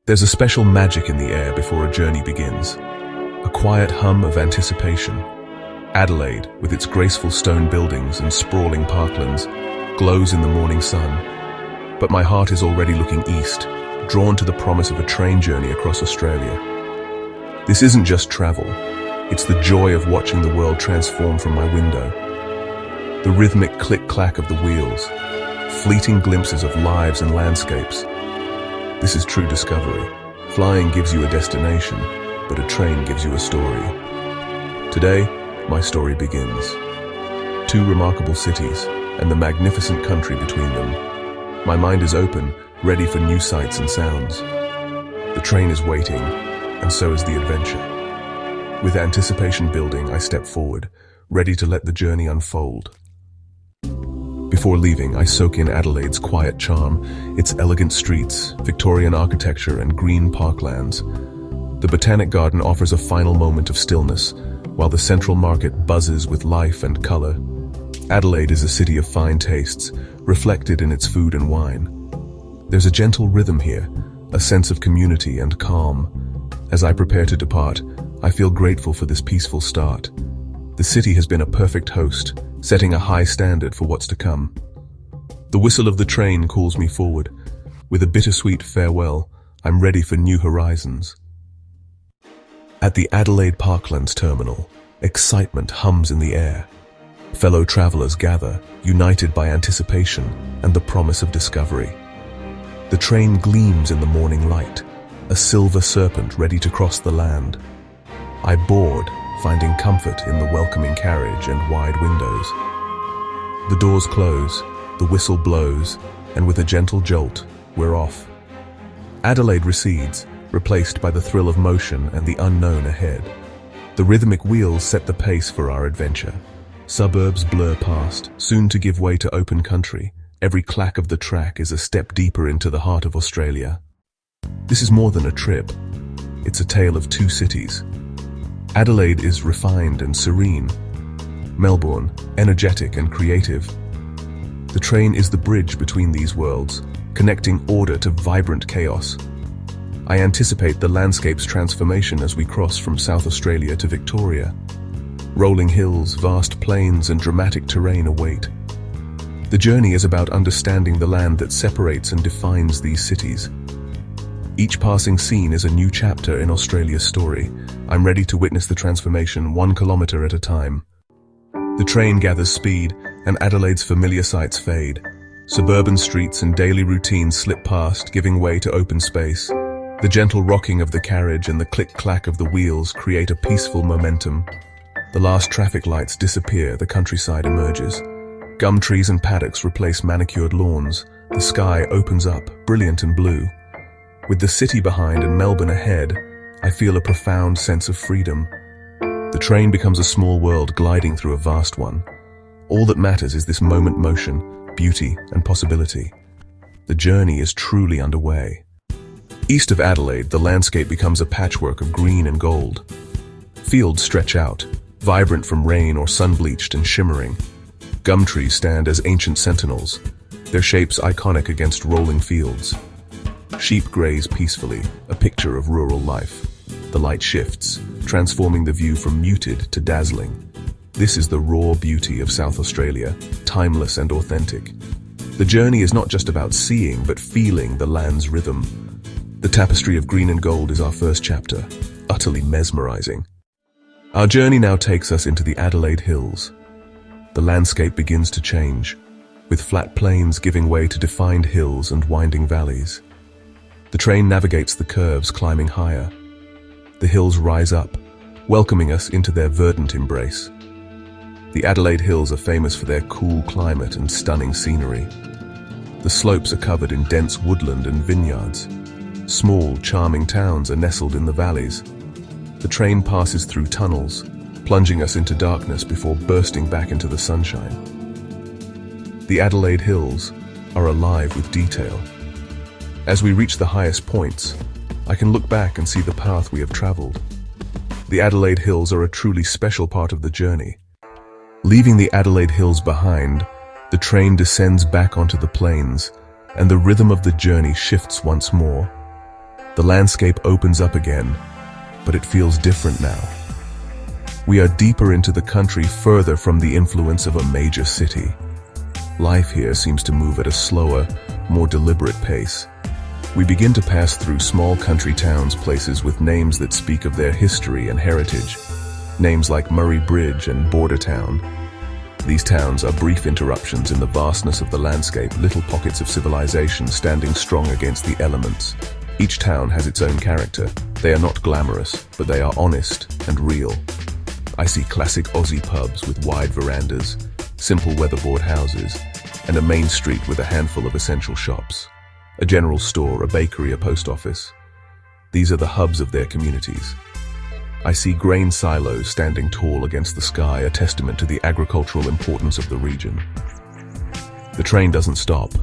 There's a special magic in the air before a journey begins. A quiet hum of anticipation. Adelaide, with its graceful stone buildings and sprawling parklands, glows in the morning sun. But my heart is already looking east, drawn to the promise of a train journey across Australia. This isn't just travel. It's the joy of watching the world transform from my window. The rhythmic click-clack of the wheels, fleeting glimpses of lives and landscapes. This is true discovery. Flying gives you a destination, but a train gives you a story. Today, my story begins. Two remarkable cities, and the magnificent country between them. My mind is open, ready for new sights and sounds. The train is waiting, and so is the adventure. With anticipation building, I step forward, ready to let the journey unfold. Before leaving, I soak in Adelaide's quiet charm, its elegant streets, Victorian architecture, and green parklands. The Botanic Garden offers a final moment of stillness, while the Central Market buzzes with life and color. Adelaide is a city of fine tastes, reflected in its food and wine. There's a gentle rhythm here, a sense of community and calm. As I prepare to depart, I feel grateful for this peaceful start. The city has been a perfect host, setting a high standard for what's to come. The whistle of the train calls me forward. With a bittersweet farewell, I'm ready for new horizons. At the Adelaide Parklands terminal, excitement hums in the air. Fellow travelers gather, united by anticipation and the promise of discovery. The train gleams in the morning light, a silver serpent ready to cross the land. I board, finding comfort in the welcoming carriage and wide windows. The doors close, the whistle blows, and with a gentle jolt, we're off. Adelaide recedes, replaced by the thrill of motion and the unknown ahead. The rhythmic wheels set the pace for our adventure. Suburbs blur past, soon to give way to open country. Every clack of the track is a step deeper into the heart of Australia. This is more than a trip. It's a tale of two cities. Adelaide is refined and serene. Melbourne, energetic and creative. The train is the bridge between these worlds, connecting order to vibrant chaos. I anticipate the landscape's transformation as we cross from South Australia to Victoria. Rolling hills, vast plains, and dramatic terrain await. The journey is about understanding the land that separates and defines these cities. Each passing scene is a new chapter in Australia's story. I'm ready to witness the transformation 1 kilometre at a time. The train gathers speed, and Adelaide's familiar sights fade. Suburban streets and daily routines slip past, giving way to open space. The gentle rocking of the carriage and the click-clack of the wheels create a peaceful momentum. The last traffic lights disappear, the countryside emerges. Gum trees and paddocks replace manicured lawns. The sky opens up, brilliant and blue. With the city behind and Melbourne ahead, I feel a profound sense of freedom. The train becomes a small world gliding through a vast one. All that matters is this moment motion, beauty, and possibility. The journey is truly underway. East of Adelaide, the landscape becomes a patchwork of green and gold. Fields stretch out, vibrant from rain or sun-bleached and shimmering. Gum trees stand as ancient sentinels, their shapes iconic against rolling fields. Sheep graze peacefully, a picture of rural life. The light shifts, transforming the view from muted to dazzling. This is the raw beauty of South Australia, timeless and authentic. The journey is not just about seeing, but feeling the land's rhythm. The tapestry of green and gold is our first chapter, utterly mesmerizing. Our journey now takes us into the Adelaide Hills. The landscape begins to change, with flat plains giving way to defined hills and winding valleys. The train navigates the curves, climbing higher. The hills rise up, welcoming us into their verdant embrace. The Adelaide Hills are famous for their cool climate and stunning scenery. The slopes are covered in dense woodland and vineyards. Small, charming towns are nestled in the valleys. The train passes through tunnels, plunging us into darkness before bursting back into the sunshine. The Adelaide Hills are alive with detail. As we reach the highest points, I can look back and see the path we have traveled. The Adelaide Hills are a truly special part of the journey. Leaving the Adelaide Hills behind, the train descends back onto the plains, and the rhythm of the journey shifts once more. The landscape opens up again, but it feels different now. We are deeper into the country, further from the influence of a major city. Life here seems to move at a slower, more deliberate pace. We begin to pass through small country towns, places with names that speak of their history and heritage. Names like Murray Bridge and Bordertown. These towns are brief interruptions in the vastness of the landscape, little pockets of civilization standing strong against the elements. Each town has its own character. They are not glamorous, but they are honest and real. I see classic Aussie pubs with wide verandas, simple weatherboard houses, and a main street with a handful of essential shops. A general store, a bakery, a post office. These are the hubs of their communities. I see grain silos standing tall against the sky, a testament to the agricultural importance of the region. The train doesn't stop,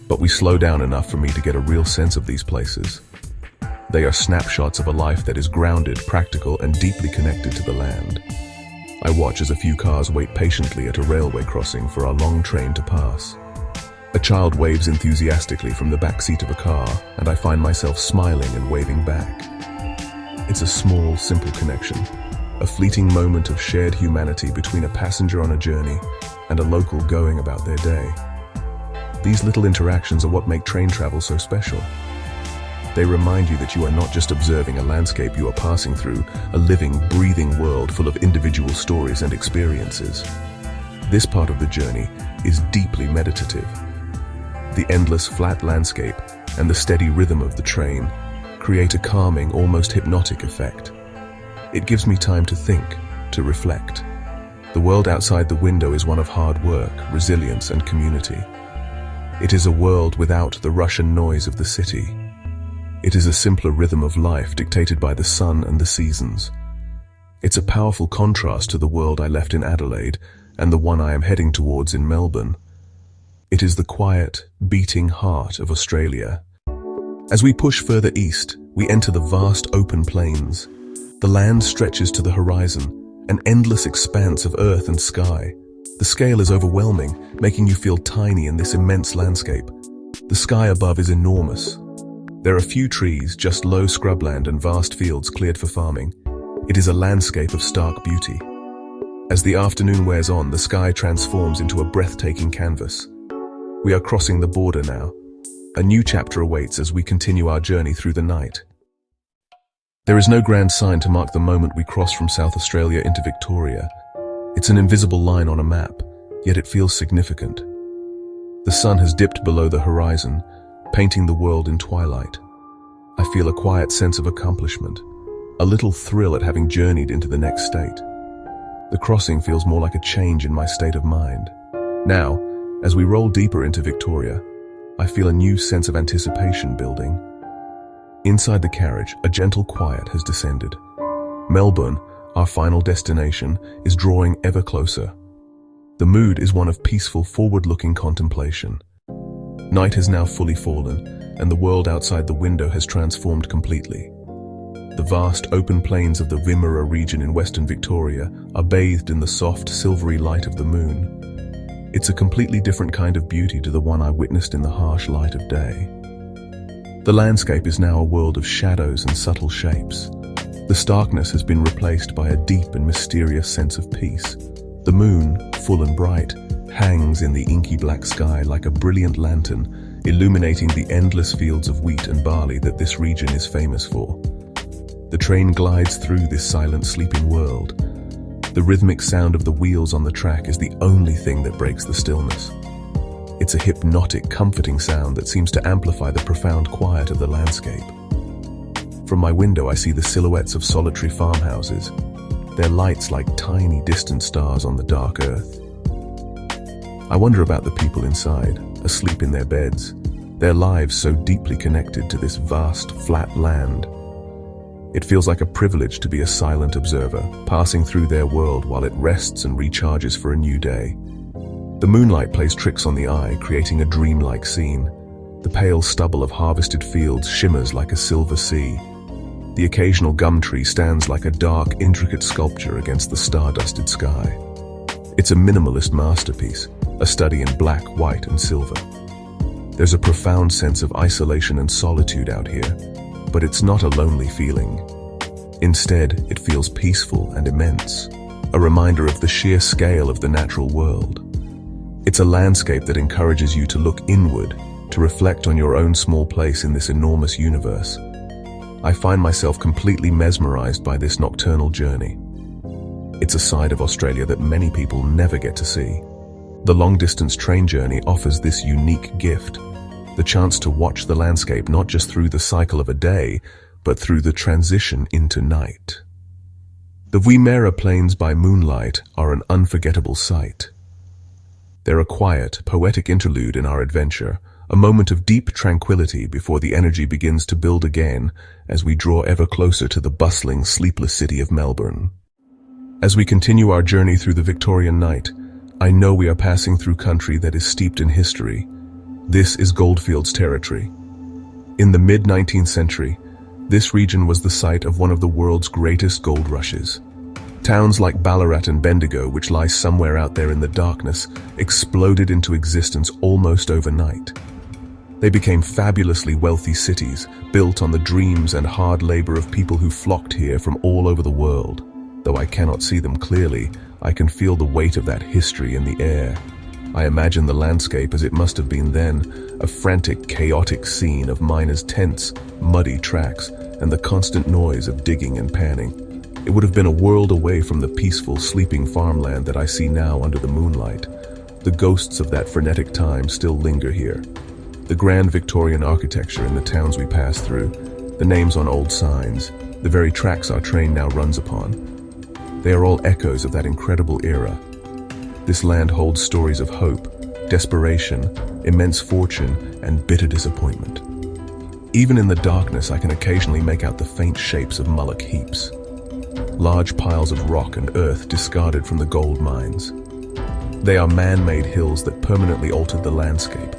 but we slow down enough for me to get a real sense of these places. They are snapshots of a life that is grounded, practical, and deeply connected to the land. I watch as a few cars wait patiently at a railway crossing for our long train to pass. A child waves enthusiastically from the back seat of a car, and I find myself smiling and waving back. It's a small, simple connection, a fleeting moment of shared humanity between a passenger on a journey and a local going about their day. These little interactions are what make train travel so special. They remind you that you are not just observing a landscape, you are passing through a living, breathing world full of individual stories and experiences. This part of the journey is deeply meditative. The endless flat landscape and the steady rhythm of the train create a calming, almost hypnotic effect. It gives me time to think, to reflect. The world outside the window is one of hard work, resilience, and community. It is a world without the rush and noise of the city. It is a simpler rhythm of life dictated by the sun and the seasons. It's a powerful contrast to the world I left in Adelaide and the one I am heading towards in Melbourne. It is the quiet, beating heart of Australia. As we push further east, we enter the vast open plains. The land stretches to the horizon, an endless expanse of earth and sky. The scale is overwhelming, making you feel tiny in this immense landscape. The sky above is enormous. There are few trees, just low scrubland and vast fields cleared for farming. It is a landscape of stark beauty. As the afternoon wears on, the sky transforms into a breathtaking canvas. We are crossing the border now. A new chapter awaits as we continue our journey through the night. There is no grand sign to mark the moment we cross from South Australia into Victoria. It's an invisible line on a map, yet it feels significant. The sun has dipped below the horizon, painting the world in twilight. I feel a quiet sense of accomplishment, a little thrill at having journeyed into the next state. The crossing feels more like a change in my state of mind. Now, as we roll deeper into Victoria, I feel a new sense of anticipation building. Inside the carriage, a gentle quiet has descended. Melbourne, our final destination, is drawing ever closer. The mood is one of peaceful, forward-looking contemplation. Night has now fully fallen, and the world outside the window has transformed completely. The vast open plains of the Wimmera region in Western Victoria are bathed in the soft, silvery light of the moon. It's a completely different kind of beauty to the one I witnessed in the harsh light of day. The landscape is now a world of shadows and subtle shapes. The starkness has been replaced by a deep and mysterious sense of peace. The moon, full and bright, hangs in the inky black sky like a brilliant lantern, illuminating the endless fields of wheat and barley that this region is famous for. The train glides through this silent, sleeping world. The rhythmic sound of the wheels on the track is the only thing that breaks the stillness. It's a hypnotic, comforting sound that seems to amplify the profound quiet of the landscape. From my window, I see the silhouettes of solitary farmhouses, their lights like tiny distant stars on the dark earth. I wonder about the people inside, asleep in their beds, their lives so deeply connected to this vast, flat land. It feels like a privilege to be a silent observer, passing through their world while it rests and recharges for a new day. The moonlight plays tricks on the eye, creating a dreamlike scene. The pale stubble of harvested fields shimmers like a silver sea. The occasional gum tree stands like a dark, intricate sculpture against the star-dusted sky. It's a minimalist masterpiece, a study in black, white, and silver. There's a profound sense of isolation and solitude out here. But it's not a lonely feeling. Instead, it feels peaceful and immense, a reminder of the sheer scale of the natural world. It's a landscape that encourages you to look inward, to reflect on your own small place in this enormous universe. I find myself completely mesmerized by this nocturnal journey. It's a side of Australia that many people never get to see. The long-distance train journey offers this unique gift, the chance to watch the landscape not just through the cycle of a day, but through the transition into night. The Wimmera Plains by moonlight are an unforgettable sight. They're a quiet, poetic interlude in our adventure, a moment of deep tranquility before the energy begins to build again as we draw ever closer to the bustling, sleepless city of Melbourne. As we continue our journey through the Victorian night, I know we are passing through country that is steeped in history. This is Goldfields territory. In the mid-19th century, this region was the site of one of the world's greatest gold rushes. Towns like Ballarat and Bendigo, which lie somewhere out there in the darkness, exploded into existence almost overnight. They became fabulously wealthy cities, built on the dreams and hard labor of people who flocked here from all over the world. Though I cannot see them clearly, I can feel the weight of that history in the air. I imagine the landscape as it must have been then, a frantic, chaotic scene of miners' tents, muddy tracks, and the constant noise of digging and panning. It would have been a world away from the peaceful, sleeping farmland that I see now under the moonlight. The ghosts of that frenetic time still linger here. The grand Victorian architecture in the towns we pass through, the names on old signs, the very tracks our train now runs upon. They are all echoes of that incredible era. This land holds stories of hope, desperation, immense fortune, and bitter disappointment. Even in the darkness, I can occasionally make out the faint shapes of mullock heaps, large piles of rock and earth discarded from the gold mines. They are man-made hills that permanently altered the landscape,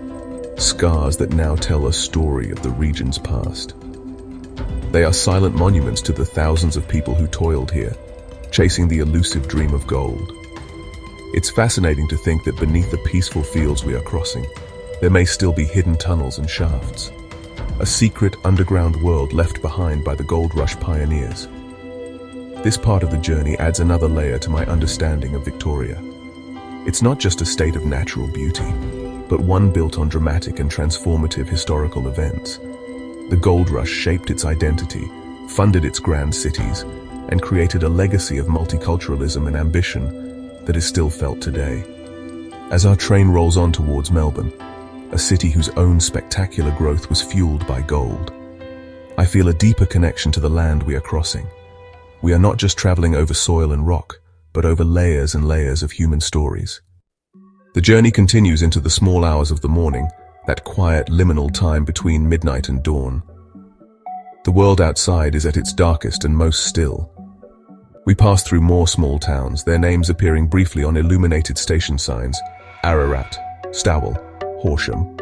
scars that now tell a story of the region's past. They are silent monuments to the thousands of people who toiled here, chasing the elusive dream of gold. It's fascinating to think that beneath the peaceful fields we are crossing, there may still be hidden tunnels and shafts, a secret underground world left behind by the gold rush pioneers. This part of the journey adds another layer to my understanding of Victoria. It's not just a state of natural beauty, but one built on dramatic and transformative historical events. The gold rush shaped its identity, funded its grand cities, and created a legacy of multiculturalism and ambition that is still felt today. As our train rolls on towards Melbourne, a city whose own spectacular growth was fueled by gold, I feel a deeper connection to the land we are crossing. We are not just traveling over soil and rock, but over layers and layers of human stories. The journey continues into the small hours of the morning, that quiet liminal time between midnight and dawn. The world outside is at its darkest and most still. We pass through more small towns, their names appearing briefly on illuminated station signs: Ararat, Stowell, Horsham.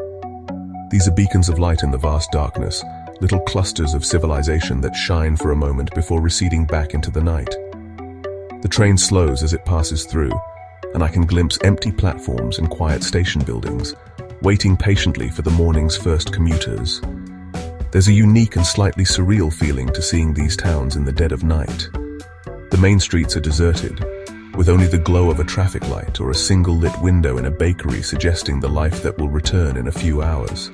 These are beacons of light in the vast darkness, little clusters of civilization that shine for a moment before receding back into the night. The train slows as it passes through, and I can glimpse empty platforms and quiet station buildings, waiting patiently for the morning's first commuters. There's a unique and slightly surreal feeling to seeing these towns in the dead of night. The main streets are deserted, with only the glow of a traffic light or a single lit window in a bakery suggesting the life that will return in a few hours.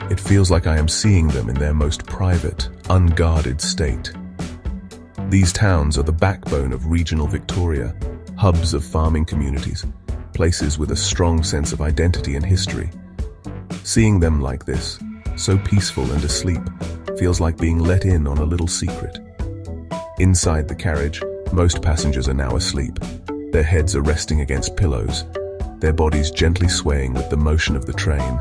It feels like I am seeing them in their most private, unguarded state. These towns are the backbone of regional Victoria, hubs of farming communities, places with a strong sense of identity and history. Seeing them like this, so peaceful and asleep, feels like being let in on a little secret. Inside the carriage, most passengers are now asleep. Their heads are resting against pillows, their bodies gently swaying with the motion of the train.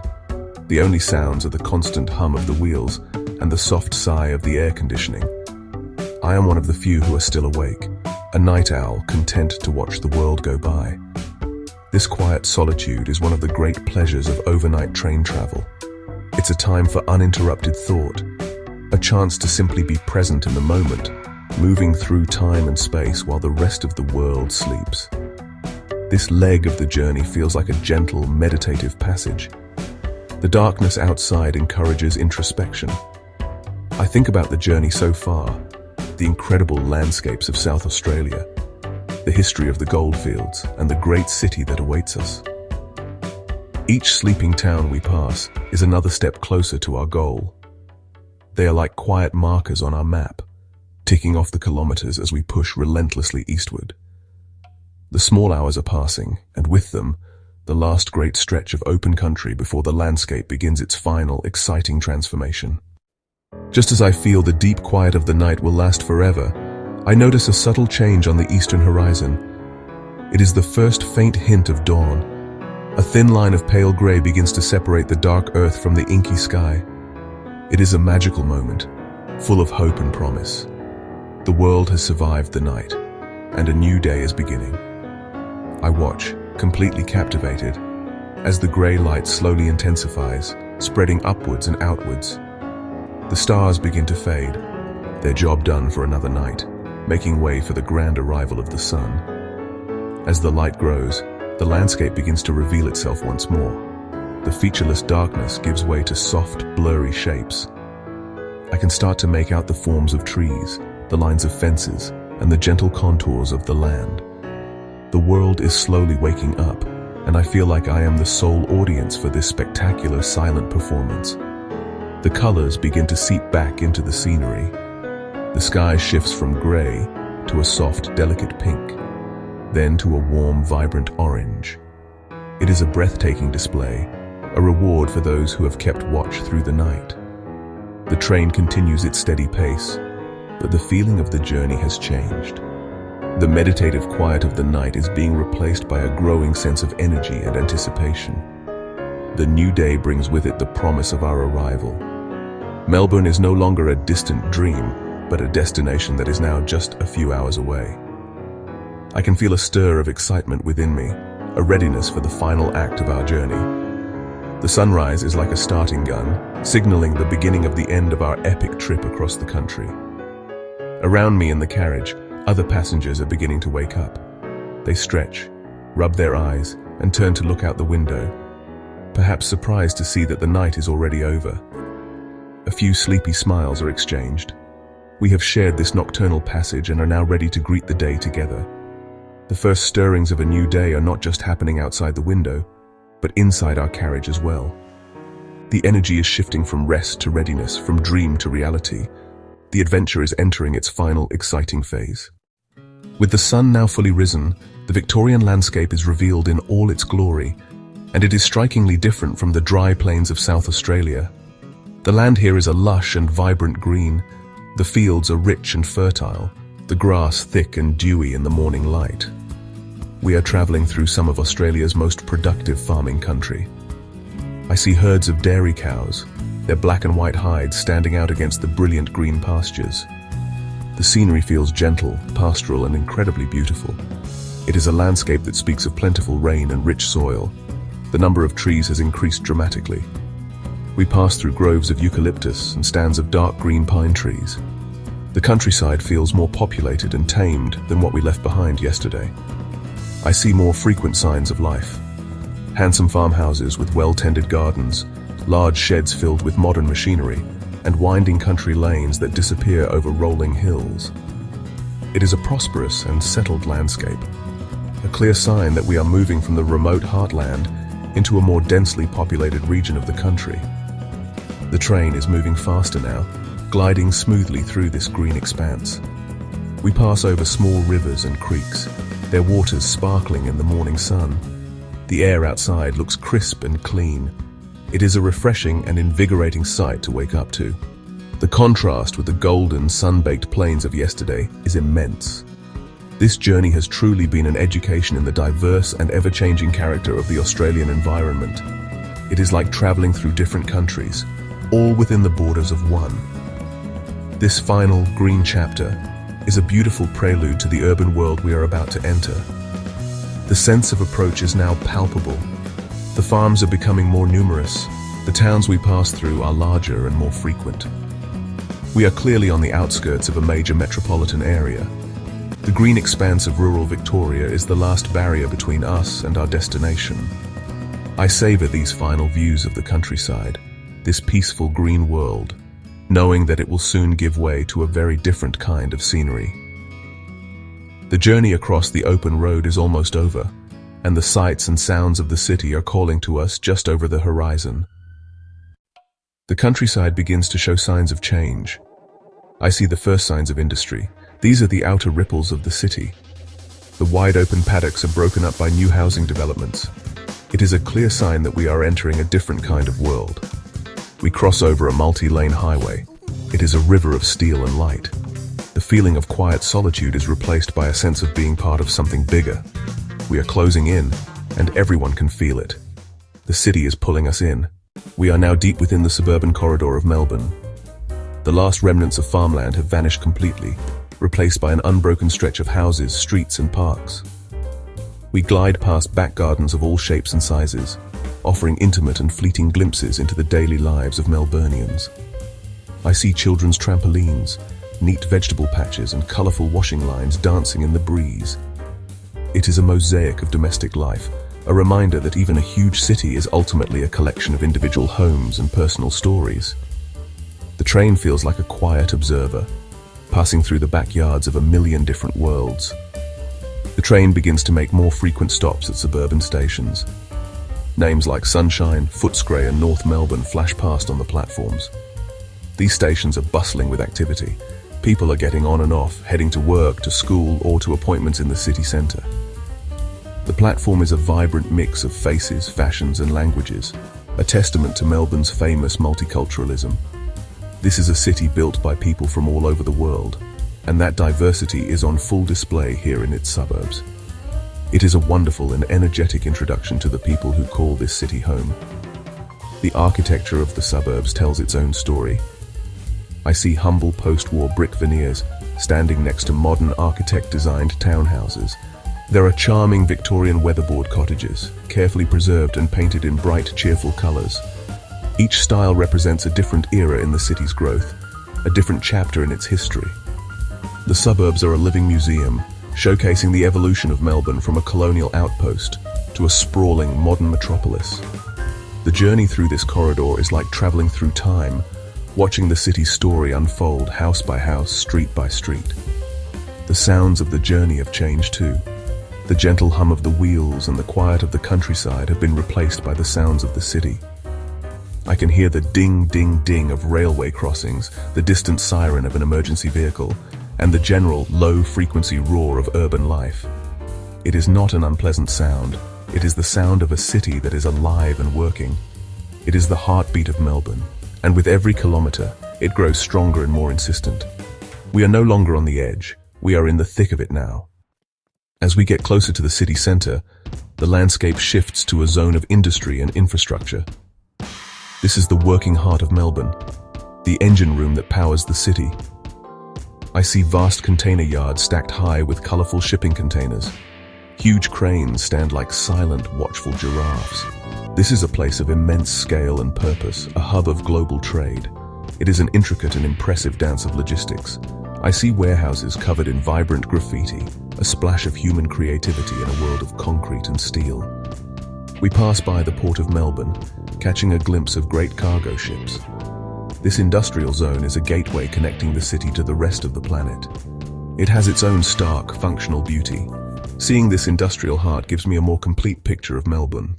The only sounds are the constant hum of the wheels and the soft sigh of the air conditioning. I am one of the few who are still awake, a night owl content to watch the world go by. This quiet solitude is one of the great pleasures of overnight train travel. It's a time for uninterrupted thought, a chance to simply be present in the moment, moving through time and space while the rest of the world sleeps. This leg of the journey feels like a gentle, meditative passage. The darkness outside encourages introspection. I think about the journey so far, the incredible landscapes of South Australia, the history of the goldfields, and the great city that awaits us. Each sleeping town we pass is another step closer to our goal. They are like quiet markers on our map, ticking off the kilometers as we push relentlessly eastward. The small hours are passing, and with them, the last great stretch of open country before the landscape begins its final, exciting transformation. Just as I feel the deep quiet of the night will last forever, I notice a subtle change on the eastern horizon. It is the first faint hint of dawn. A thin line of pale gray begins to separate the dark earth from the inky sky. It is a magical moment, full of hope and promise. The world has survived the night, and a new day is beginning. I watch, completely captivated, as the gray light slowly intensifies, spreading upwards and outwards. The stars begin to fade, their job done for another night, making way for the grand arrival of the sun. As the light grows, the landscape begins to reveal itself once more. The featureless darkness gives way to soft, blurry shapes. I can start to make out the forms of trees, the lines of fences, and the gentle contours of the land. The world is slowly waking up, and I feel like I am the sole audience for this spectacular silent performance. The colors begin to seep back into the scenery. The sky shifts from gray to a soft, delicate pink, then to a warm, vibrant orange. It is a breathtaking display, a reward for those who have kept watch through the night. The train continues its steady pace, but the feeling of the journey has changed. The meditative quiet of the night is being replaced by a growing sense of energy and anticipation. The new day brings with it the promise of our arrival. Melbourne is no longer a distant dream, but a destination that is now just a few hours away. I can feel a stir of excitement within me, a readiness for the final act of our journey. The sunrise is like a starting gun, signaling the beginning of the end of our epic trip across the country. Around me in the carriage, other passengers are beginning to wake up. They stretch, rub their eyes, and turn to look out the window, perhaps surprised to see that the night is already over. A few sleepy smiles are exchanged. We have shared this nocturnal passage and are now ready to greet the day together. The first stirrings of a new day are not just happening outside the window, but inside our carriage as well. The energy is shifting from rest to readiness, from dream to reality. The adventure is entering its final, exciting phase. With the sun now fully risen, the Victorian landscape is revealed in all its glory, and it is strikingly different from the dry plains of South Australia. The land here is a lush and vibrant green. The fields are rich and fertile, the grass thick and dewy in the morning light. We are traveling through some of Australia's most productive farming country. I see herds of dairy cows, their black and white hides standing out against the brilliant green pastures. The scenery feels gentle, pastoral, and incredibly beautiful. It is a landscape that speaks of plentiful rain and rich soil. The number of trees has increased dramatically. We pass through groves of eucalyptus and stands of dark green pine trees. The countryside feels more populated and tamed than what we left behind yesterday. I see more frequent signs of life. Handsome farmhouses with well-tended gardens, large sheds filled with modern machinery, and winding country lanes that disappear over rolling hills. It is a prosperous and settled landscape, a clear sign that we are moving from the remote heartland into a more densely populated region of the country. The train is moving faster now, gliding smoothly through this green expanse. We pass over small rivers and creeks, their waters sparkling in the morning sun. The air outside looks crisp and clean. It is a refreshing and invigorating sight to wake up to. The contrast with the golden, sun-baked plains of yesterday is immense. This journey has truly been an education in the diverse and ever-changing character of the Australian environment. It is like traveling through different countries, all within the borders of one. This final, green chapter is a beautiful prelude to the urban world we are about to enter. The sense of approach is now palpable. The farms are becoming more numerous. The towns we pass through are larger and more frequent. We are clearly on the outskirts of a major metropolitan area. The green expanse of rural Victoria is the last barrier between us and our destination. I savor these final views of the countryside, this peaceful green world, knowing that it will soon give way to a very different kind of scenery. The journey across the open road is almost over, and the sights and sounds of the city are calling to us just over the horizon. The countryside begins to show signs of change. I see the first signs of industry. These are the outer ripples of the city. The wide open paddocks are broken up by new housing developments. It is a clear sign that we are entering a different kind of world. We cross over a multi-lane highway. It is a river of steel and light. The feeling of quiet solitude is replaced by a sense of being part of something bigger. We are closing in, and everyone can feel it. The city is pulling us in. We are now deep within the suburban corridor of Melbourne. The last remnants of farmland have vanished completely, replaced by an unbroken stretch of houses, streets, and parks. We glide past back gardens of all shapes and sizes, offering intimate and fleeting glimpses into the daily lives of Melburnians. I see children's trampolines, neat vegetable patches, and colorful washing lines dancing in the breeze. It is a mosaic of domestic life, a reminder that even a huge city is ultimately a collection of individual homes and personal stories. The train feels like a quiet observer, passing through the backyards of a million different worlds. The train begins to make more frequent stops at suburban stations. Names like Sunshine, Footscray, and North Melbourne flash past on the platforms. These stations are bustling with activity. People are getting on and off, heading to work, to school, or to appointments in the city centre. The platform is a vibrant mix of faces, fashions, and languages, a testament to Melbourne's famous multiculturalism. This is a city built by people from all over the world, and that diversity is on full display here in its suburbs. It is a wonderful and energetic introduction to the people who call this city home. The architecture of the suburbs tells its own story. I see humble post-war brick veneers standing next to modern architect-designed townhouses. There are charming Victorian weatherboard cottages, carefully preserved and painted in bright, cheerful colors. Each style represents a different era in the city's growth, a different chapter in its history. The suburbs are a living museum, showcasing the evolution of Melbourne from a colonial outpost to a sprawling modern metropolis. The journey through this corridor is like traveling through time, watching the city's story unfold house by house, street by street. The sounds of the journey have changed too. The gentle hum of the wheels and the quiet of the countryside have been replaced by the sounds of the city. I can hear the ding, ding, ding of railway crossings, the distant siren of an emergency vehicle, and the general low-frequency roar of urban life. It is not an unpleasant sound. It is the sound of a city that is alive and working. It is the heartbeat of Melbourne, and with every kilometre, it grows stronger and more insistent. We are no longer on the edge. We are in the thick of it now. As we get closer to the city centre, the landscape shifts to a zone of industry and infrastructure. This is the working heart of Melbourne, the engine room that powers the city. I see vast container yards stacked high with colourful shipping containers. Huge cranes stand like silent, watchful giraffes. This is a place of immense scale and purpose, a hub of global trade. It is an intricate and impressive dance of logistics. I see warehouses covered in vibrant graffiti, a splash of human creativity in a world of concrete and steel. We pass by the port of Melbourne, catching a glimpse of great cargo ships. This industrial zone is a gateway connecting the city to the rest of the planet. It has its own stark, functional beauty. Seeing this industrial heart gives me a more complete picture of Melbourne.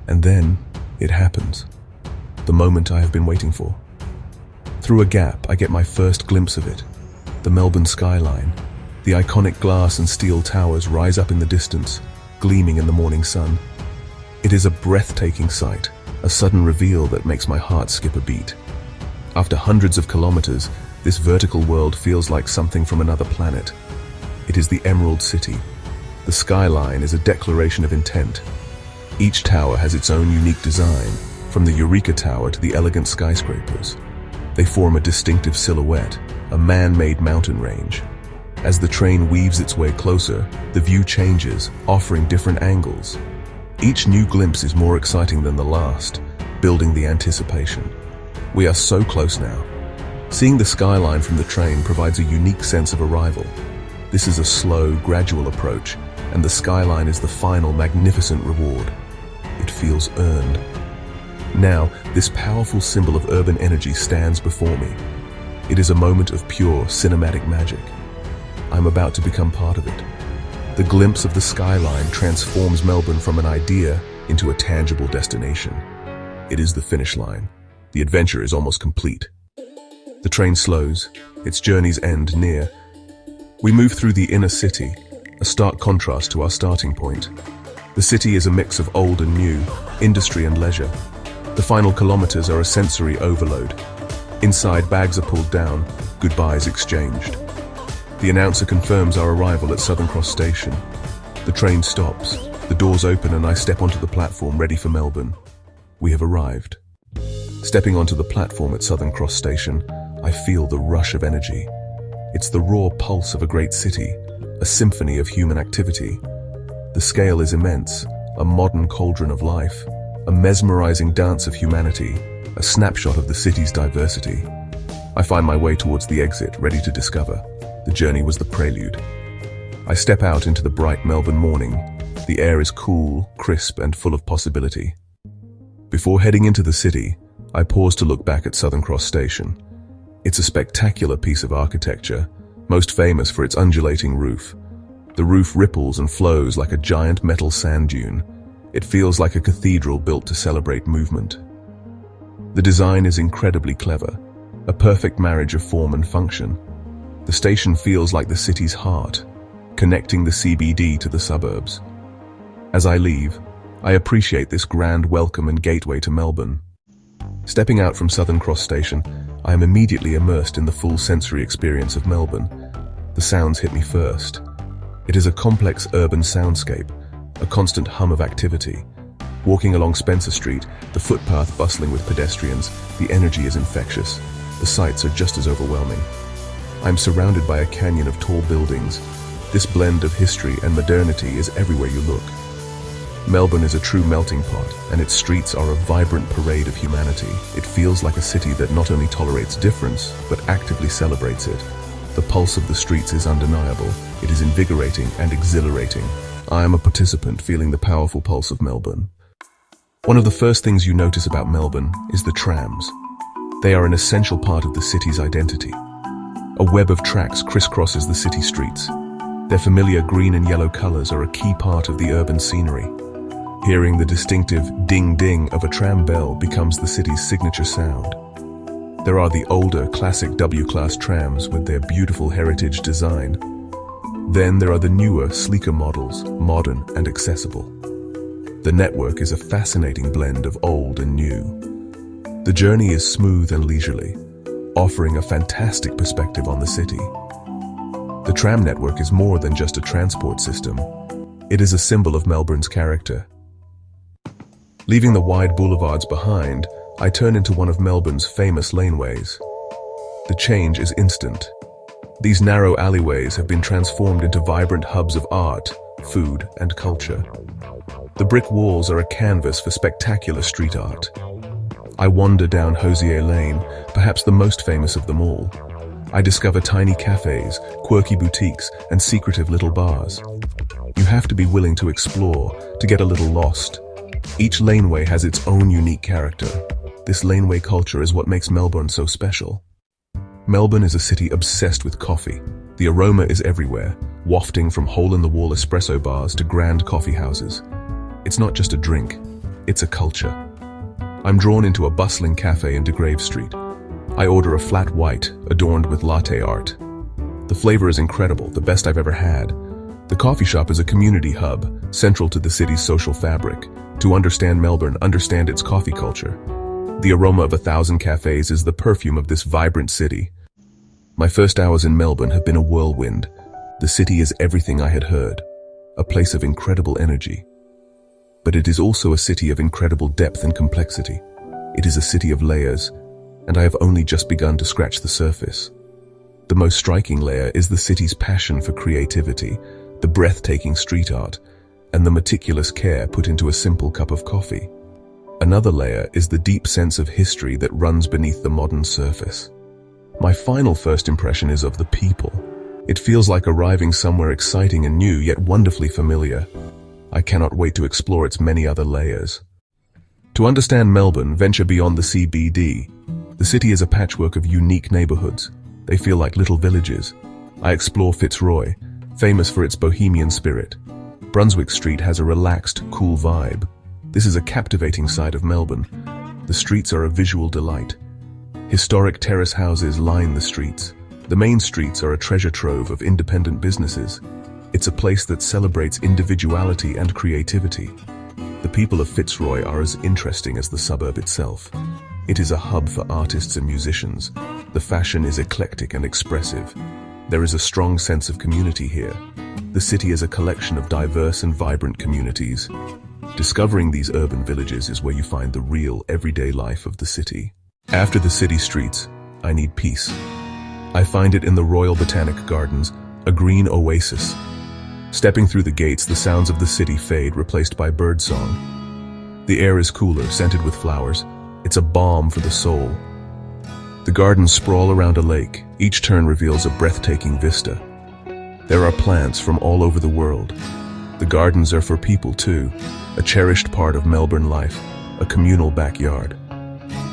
And then, it happens. The moment I have been waiting for. Through a gap, I get my first glimpse of it. The Melbourne skyline. The iconic glass and steel towers rise up in the distance, gleaming in the morning sun. It is a breathtaking sight, a sudden reveal that makes my heart skip a beat. After hundreds of kilometers, this vertical world feels like something from another planet. It is the Emerald City. The skyline is a declaration of intent. Each tower has its own unique design, from the Eureka Tower to the elegant skyscrapers. They form a distinctive silhouette, a man-made mountain range. As the train weaves its way closer, the view changes, offering different angles. Each new glimpse is more exciting than the last, building the anticipation. We are so close now. Seeing the skyline from the train provides a unique sense of arrival. This is a slow, gradual approach, and the skyline is the final magnificent reward. It feels earned. Now, this powerful symbol of urban energy stands before me. It is a moment of pure cinematic magic. I'm about to become part of it. The glimpse of the skyline transforms Melbourne from an idea into a tangible destination. It is the finish line. The adventure is almost complete. The train slows, its journey's end near. We move through the inner city, a stark contrast to our starting point. The city is a mix of old and new, industry and leisure. The final kilometers are a sensory overload. Inside, bags are pulled down, goodbyes exchanged. The announcer confirms our arrival at Southern Cross Station. The train stops, the doors open and I step onto the platform ready for Melbourne. We have arrived. Stepping onto the platform at Southern Cross Station, I feel the rush of energy. It's the raw pulse of a great city, a symphony of human activity. The scale is immense, a modern cauldron of life, a mesmerizing dance of humanity, a snapshot of the city's diversity. I find my way towards the exit, ready to discover. The journey was the prelude. I step out into the bright Melbourne morning. The air is cool, crisp, and full of possibility. Before heading into the city, I pause to look back at Southern Cross Station. It's a spectacular piece of architecture, most famous for its undulating roof. The roof ripples and flows like a giant metal sand dune. It feels like a cathedral built to celebrate movement. The design is incredibly clever, a perfect marriage of form and function. The station feels like the city's heart, connecting the CBD to the suburbs. As I leave, I appreciate this grand welcome and gateway to Melbourne. Stepping out from Southern Cross Station, I am immediately immersed in the full sensory experience of Melbourne. The sounds hit me first. It is a complex urban soundscape, a constant hum of activity. Walking along Spencer Street, the footpath bustling with pedestrians, the energy is infectious. The sights are just as overwhelming. I'm surrounded by a canyon of tall buildings. This blend of history and modernity is everywhere you look. Melbourne is a true melting pot, and its streets are a vibrant parade of humanity. It feels like a city that not only tolerates difference, but actively celebrates it. The pulse of the streets is undeniable. It is invigorating and exhilarating. I am a participant feeling the powerful pulse of Melbourne. One of the first things you notice about Melbourne is the trams. They are an essential part of the city's identity. A web of tracks crisscrosses the city streets. Their familiar green and yellow colors are a key part of the urban scenery. Hearing the distinctive ding-ding of a tram bell becomes the city's signature sound. There are the older, classic W-class trams with their beautiful heritage design. Then there are the newer, sleeker models, modern and accessible. The network is a fascinating blend of old and new. The journey is smooth and leisurely, offering a fantastic perspective on the city. The tram network is more than just a transport system. It is a symbol of Melbourne's character. Leaving the wide boulevards behind, I turn into one of Melbourne's famous laneways. The change is instant. These narrow alleyways have been transformed into vibrant hubs of art, food, and culture. The brick walls are a canvas for spectacular street art. I wander down Hosier Lane, perhaps the most famous of them all. I discover tiny cafes, quirky boutiques, and secretive little bars. You have to be willing to explore, to get a little lost. Each laneway has its own unique character. This laneway culture is what makes Melbourne so special. Melbourne is a city obsessed with coffee. The aroma is everywhere, wafting from hole-in-the-wall espresso bars to grand coffee houses. It's not just a drink, it's a culture. I'm drawn into a bustling cafe in De Grave Street. I order a flat white, adorned with latte art. The flavor is incredible, the best I've ever had. The coffee shop is a community hub, central to the city's social fabric. To understand Melbourne, understand its coffee culture. The aroma of 1,000 cafes is the perfume of this vibrant city. My first hours in Melbourne have been a whirlwind. The city is everything I had heard, a place of incredible energy. But it is also a city of incredible depth and complexity. It is a city of layers, and I have only just begun to scratch the surface. The most striking layer is the city's passion for creativity, the breathtaking street art, and the meticulous care put into a simple cup of coffee. Another layer is the deep sense of history that runs beneath the modern surface. My final first impression is of the people. It feels like arriving somewhere exciting and new, yet wonderfully familiar. I cannot wait to explore its many other layers. To understand Melbourne, venture beyond the CBD. The city is a patchwork of unique neighborhoods. They feel like little villages. I explore Fitzroy, famous for its bohemian spirit. Brunswick Street has a relaxed, cool vibe. This is a captivating side of Melbourne. The streets are a visual delight. Historic terrace houses line the streets. The main streets are a treasure trove of independent businesses. It's a place that celebrates individuality and creativity. The people of Fitzroy are as interesting as the suburb itself. It is a hub for artists and musicians. The fashion is eclectic and expressive. There is a strong sense of community here. The city is a collection of diverse and vibrant communities. Discovering these urban villages is where you find the real, everyday life of the city. After the city streets, I need peace. I find it in the Royal Botanic Gardens, a green oasis. Stepping through the gates, the sounds of the city fade, replaced by birdsong. The air is cooler, scented with flowers. It's a balm for the soul. The gardens sprawl around a lake. Each turn reveals a breathtaking vista. There are plants from all over the world. The gardens are for people too, a cherished part of Melbourne life, a communal backyard.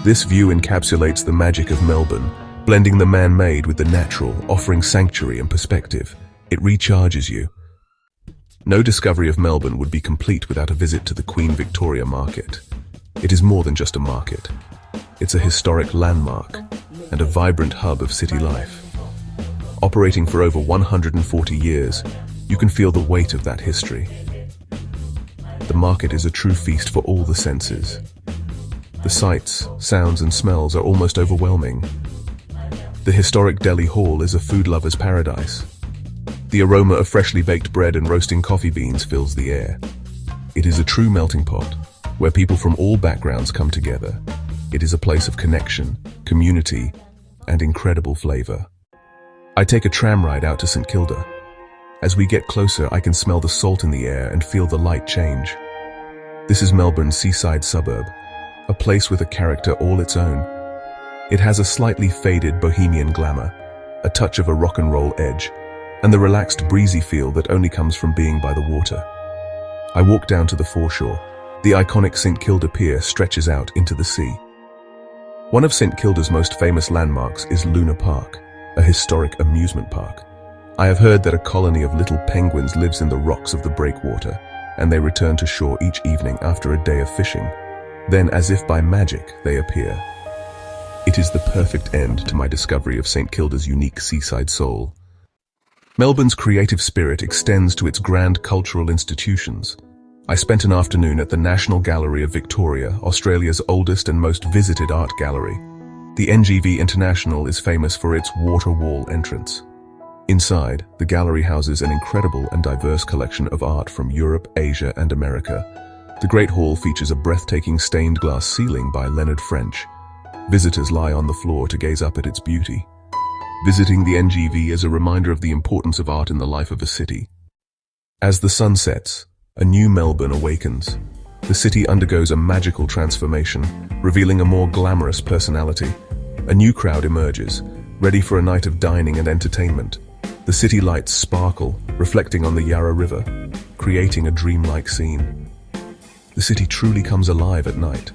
This view encapsulates the magic of Melbourne, blending the man-made with the natural, offering sanctuary and perspective. It recharges you. No discovery of Melbourne would be complete without a visit to the Queen Victoria Market. It is more than just a market. It's a historic landmark and a vibrant hub of city life. Operating for over 140 years, you can feel the weight of that history. The market is a true feast for all the senses. The sights, sounds and smells are almost overwhelming. The historic Delhi Hall is a food lover's paradise. The aroma of freshly baked bread and roasting coffee beans fills the air. It is a true melting pot, where people from all backgrounds come together. It is a place of connection, community, and incredible flavor. I take a tram ride out to St Kilda. As we get closer, I can smell the salt in the air and feel the light change. This is Melbourne's seaside suburb, a place with a character all its own. It has a slightly faded bohemian glamour, a touch of a rock and roll edge, and the relaxed breezy feel that only comes from being by the water. I walk down to the foreshore. The iconic St Kilda Pier stretches out into the sea. One of St Kilda's most famous landmarks is Luna Park, a historic amusement park. I have heard that a colony of little penguins lives in the rocks of the breakwater, and they return to shore each evening after a day of fishing. Then, as if by magic, they appear. It is the perfect end to my discovery of St Kilda's unique seaside soul. Melbourne's creative spirit extends to its grand cultural institutions. I spent an afternoon at the National Gallery of Victoria, Australia's oldest and most visited art gallery. The NGV International is famous for its water wall entrance. Inside, the gallery houses an incredible and diverse collection of art from Europe, Asia, and America. The Great Hall features a breathtaking stained glass ceiling by Leonard French. Visitors lie on the floor to gaze up at its beauty. Visiting the NGV is a reminder of the importance of art in the life of a city. As the sun sets, a new Melbourne awakens. The city undergoes a magical transformation, revealing a more glamorous personality. A new crowd emerges, ready for a night of dining and entertainment. The city lights sparkle, reflecting on the Yarra River, creating a dreamlike scene. The city truly comes alive at night.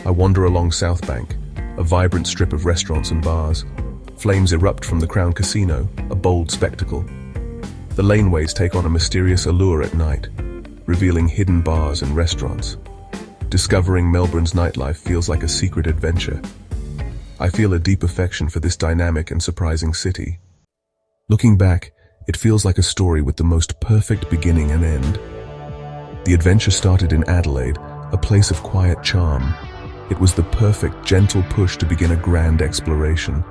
I wander along South Bank, a vibrant strip of restaurants and bars. Flames erupt from the Crown Casino, a bold spectacle. The laneways take on a mysterious allure at night, revealing hidden bars and restaurants. Discovering Melbourne's nightlife feels like a secret adventure. I feel a deep affection for this dynamic and surprising city. Looking back, it feels like a story with the most perfect beginning and end. The adventure started in Adelaide, a place of quiet charm. It was the perfect, gentle push to begin a grand exploration.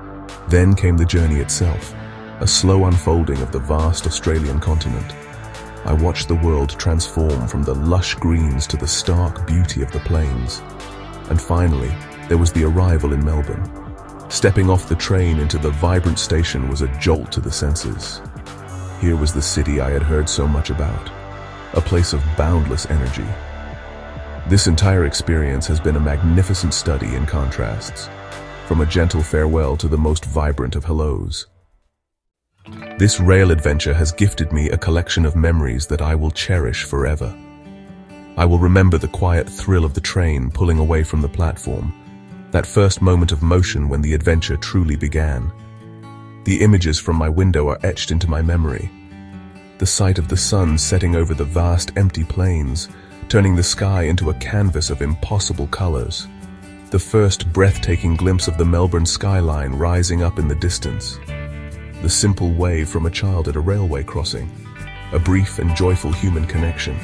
Then came the journey itself, a slow unfolding of the vast Australian continent. I watched the world transform from the lush greens to the stark beauty of the plains. And finally, there was the arrival in Melbourne. Stepping off the train into the vibrant station was a jolt to the senses. Here was the city I had heard so much about, a place of boundless energy. This entire experience has been a magnificent study in contrasts, from a gentle farewell to the most vibrant of hellos. This rail adventure has gifted me a collection of memories that I will cherish forever. I will remember the quiet thrill of the train pulling away from the platform, that first moment of motion when the adventure truly began. The images from my window are etched into my memory. The sight of the sun setting over the vast empty plains, turning the sky into a canvas of impossible colors. The first breathtaking glimpse of the Melbourne skyline rising up in the distance. The simple wave from a child at a railway crossing. A brief and joyful human connection.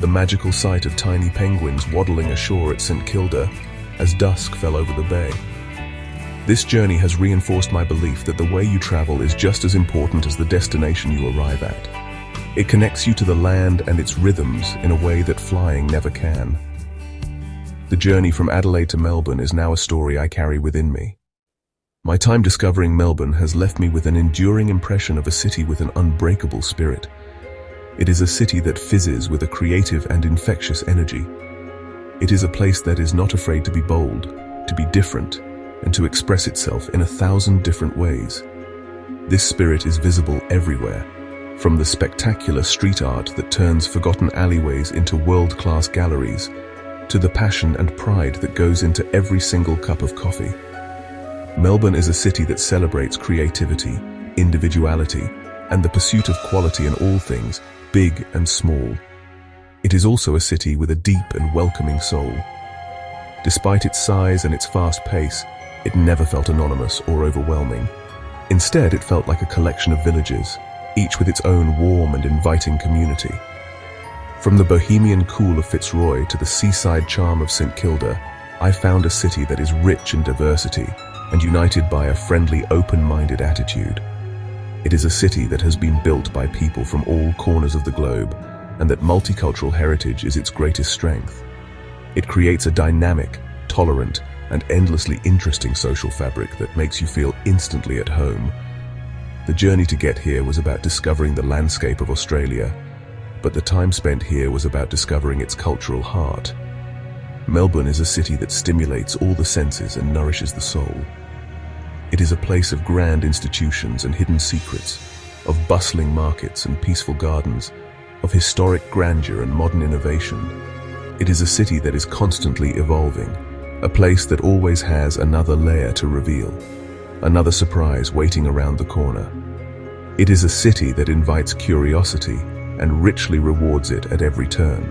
The magical sight of tiny penguins waddling ashore at St Kilda as dusk fell over the bay. This journey has reinforced my belief that the way you travel is just as important as the destination you arrive at. It connects you to the land and its rhythms in a way that flying never can. The journey from Adelaide to Melbourne is now a story I carry within me. My time discovering Melbourne has left me with an enduring impression of a city with an unbreakable spirit. It is a city that fizzes with a creative and infectious energy. It is a place that is not afraid to be bold, to be different, and to express itself in 1,000 different ways. This spirit is visible everywhere, from the spectacular street art that turns forgotten alleyways into world-class galleries, to the passion and pride that goes into every single cup of coffee. Melbourne is a city that celebrates creativity, individuality, and the pursuit of quality in all things, big and small. It is also a city with a deep and welcoming soul. Despite its size and its fast pace, it never felt anonymous or overwhelming. Instead, it felt like a collection of villages, each with its own warm and inviting community. From the bohemian cool of Fitzroy to the seaside charm of St Kilda, I found a city that is rich in diversity and united by a friendly, open-minded attitude. It is a city that has been built by people from all corners of the globe, and that multicultural heritage is its greatest strength. It creates a dynamic, tolerant, and endlessly interesting social fabric that makes you feel instantly at home. The journey to get here was about discovering the landscape of Australia, but the time spent here was about discovering its cultural heart. Melbourne is a city that stimulates all the senses and nourishes the soul. It is a place of grand institutions and hidden secrets, of bustling markets and peaceful gardens, of historic grandeur and modern innovation. It is a city that is constantly evolving, a place that always has another layer to reveal, another surprise waiting around the corner. It is a city that invites curiosity and richly rewards it at every turn.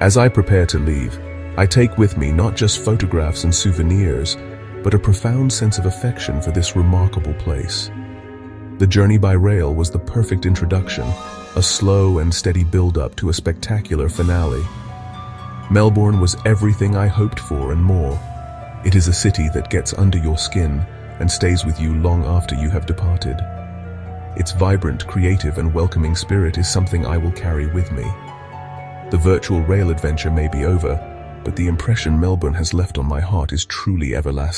As I prepare to leave, I take with me not just photographs and souvenirs, but a profound sense of affection for this remarkable place. The journey by rail was the perfect introduction, a slow and steady build-up to a spectacular finale. Melbourne was everything I hoped for and more. It is a city that gets under your skin and stays with you long after you have departed. Its vibrant, creative, and welcoming spirit is something I will carry with me. The virtual rail adventure may be over, but the impression Melbourne has left on my heart is truly everlasting.